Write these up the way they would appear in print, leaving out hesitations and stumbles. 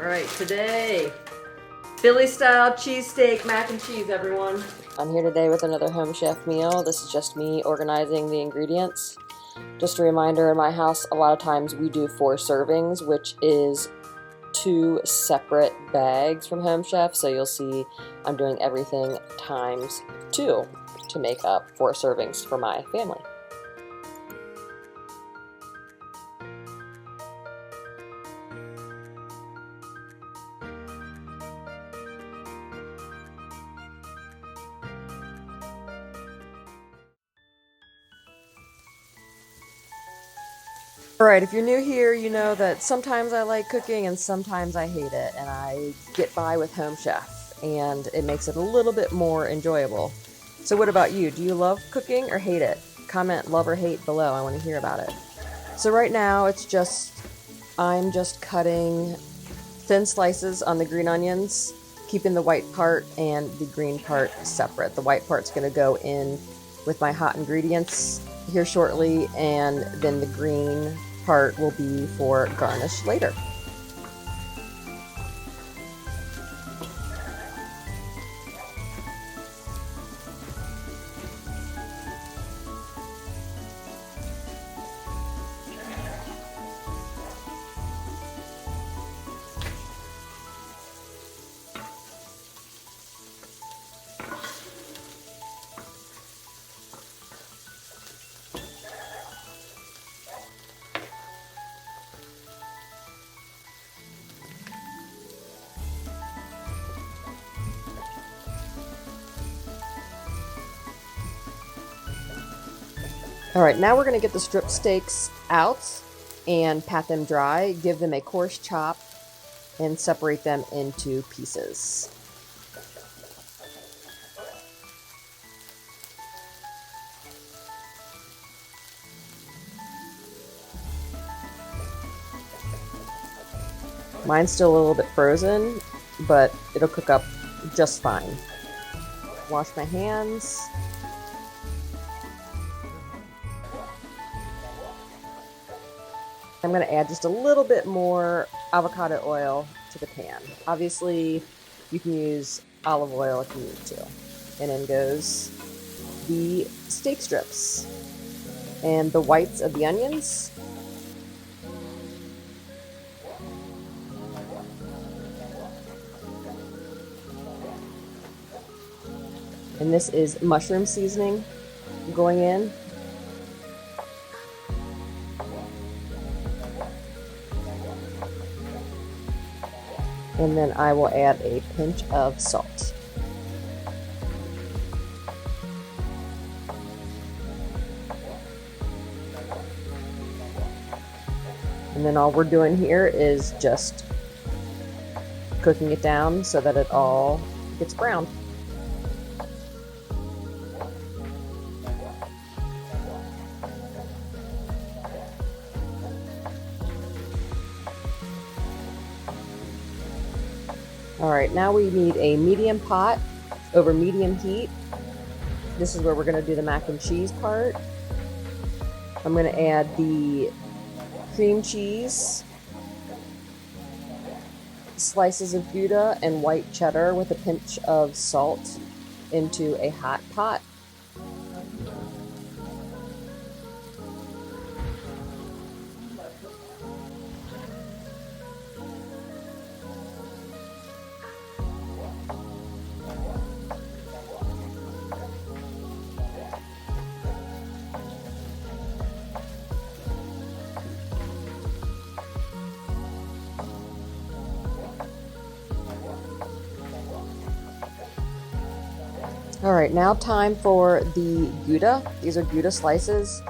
All right, today, Philly style cheesesteak mac and cheese, everyone. I'm here today with another Home Chef meal. This is just me organizing the ingredients. Just a reminder, in my house, a lot of times we do 4 servings, which is 2 separate bags from Home Chef. So you'll see I'm doing everything times 2 to make up 4 servings for my family. Alright, if you're new here, you know that sometimes I like cooking and sometimes I hate it, and I get by with Home Chef, and it makes it a little bit more enjoyable. So what about you? Do you love cooking or hate it? Comment love or hate below, I want to hear about it. So right now I'm just cutting thin slices on the green onions, keeping the white part and the green part separate. The white part's going to go in with my hot ingredients here shortly, and then the green part will be for garnish later. Alright, now we're going to get the strip steaks out and pat them dry, give them a coarse chop, and separate them into pieces. Mine's still a little bit frozen, but it'll cook up just fine. Wash my hands. I'm going to add just a little bit more avocado oil to the pan. Obviously, you can use olive oil if you need to. And in goes the steak strips and the whites of the onions. And this is mushroom seasoning going in. And then I will add a pinch of salt. And then all we're doing here is just cooking it down so that it all gets browned. Alright, now we need a medium pot over medium heat. This is where we're going to do the mac and cheese part. I'm going to add the cream cheese, slices of Gouda, and white cheddar with a pinch of salt into a hot pot. Alright, now time for the Gouda. These are Gouda slices.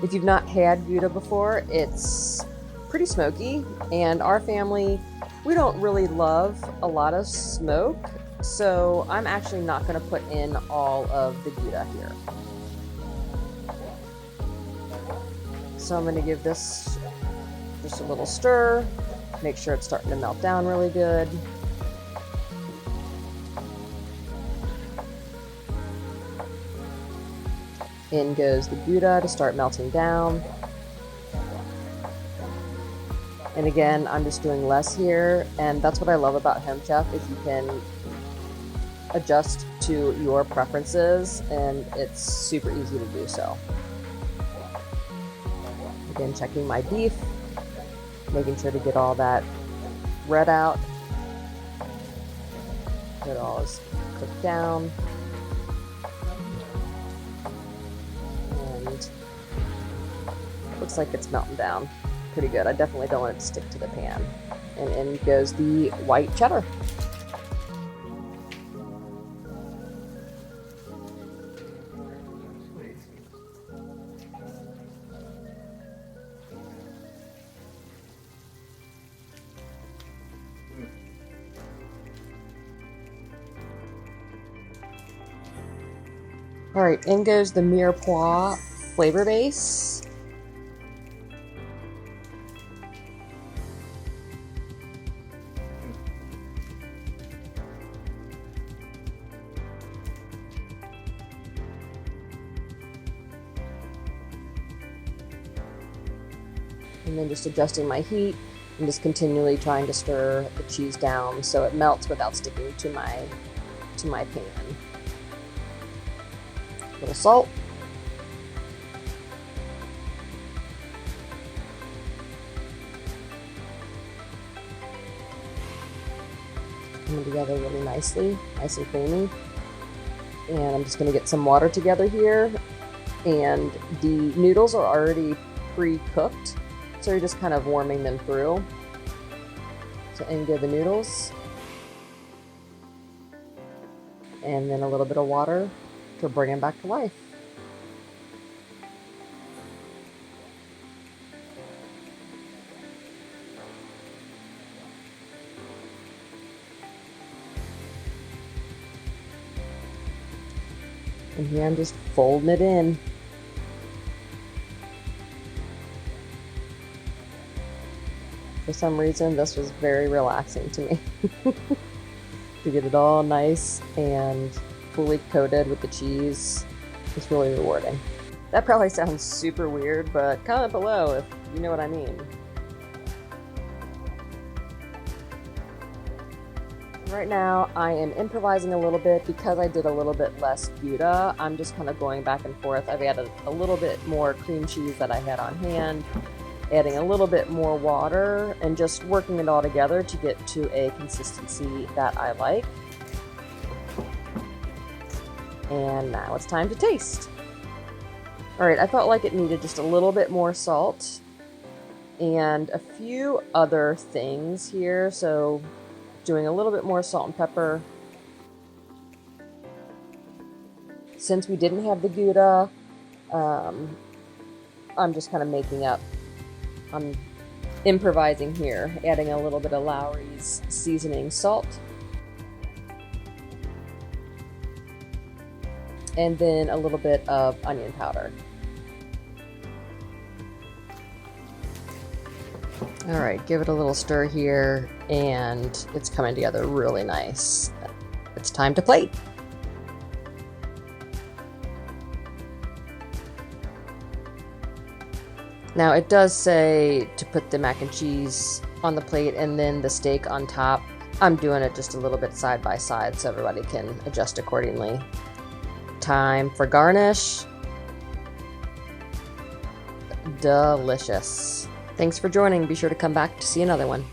If you've not had Gouda before, it's pretty smoky, and our family, we don't really love a lot of smoke, so I'm actually not going to put in all of the Gouda here. So I'm going to give this just a little stir, make sure it's starting to melt down really good. In goes the Gouda to start melting down. And again, I'm just doing less here, and that's what I love about Home Chef is you can adjust to your preferences, and it's super easy to do so. Again, checking my beef, making sure to get all that red out. It all is cooked down. And looks like it's melting down pretty good. I definitely don't want it to stick to the pan. And in goes the white cheddar. All right, in goes the mirepoix flavor base. And then just adjusting my heat and just continually trying to stir the cheese down so it melts without sticking to my pan. A little salt. Coming together really nicely, nice and creamy. And I'm just going to get some water together here. And the noodles are already pre-cooked, so you're just kind of warming them through. So in go the noodles. And then a little bit of water to bring them back to life. And here I'm just folding it in. For some reason, this was very relaxing to me. To get it all nice and fully coated with the cheese. It's really rewarding. That probably sounds super weird, but comment below if you know what I mean. Right now, I am improvising a little bit because I did a little bit less Gouda. I'm just kind of going back and forth. I've added a little bit more cream cheese that I had on hand, adding a little bit more water, and just working it all together to get to a consistency that I like. And now it's time to taste. All right, I felt like it needed just a little bit more salt and a few other things here. So doing a little bit more salt and pepper. Since we didn't have the Gouda, I'm just kind of making up. I'm improvising here, adding a little bit of Lowry's seasoning salt. And then a little bit of onion powder. All right, give it a little stir here, and it's coming together really nice. It's time to plate. Now it does say to put the mac and cheese on the plate and then the steak on top. I'm doing it just a little bit side by side so everybody can adjust accordingly. Time for garnish. Delicious. Thanks for joining. Be sure to come back to see another one.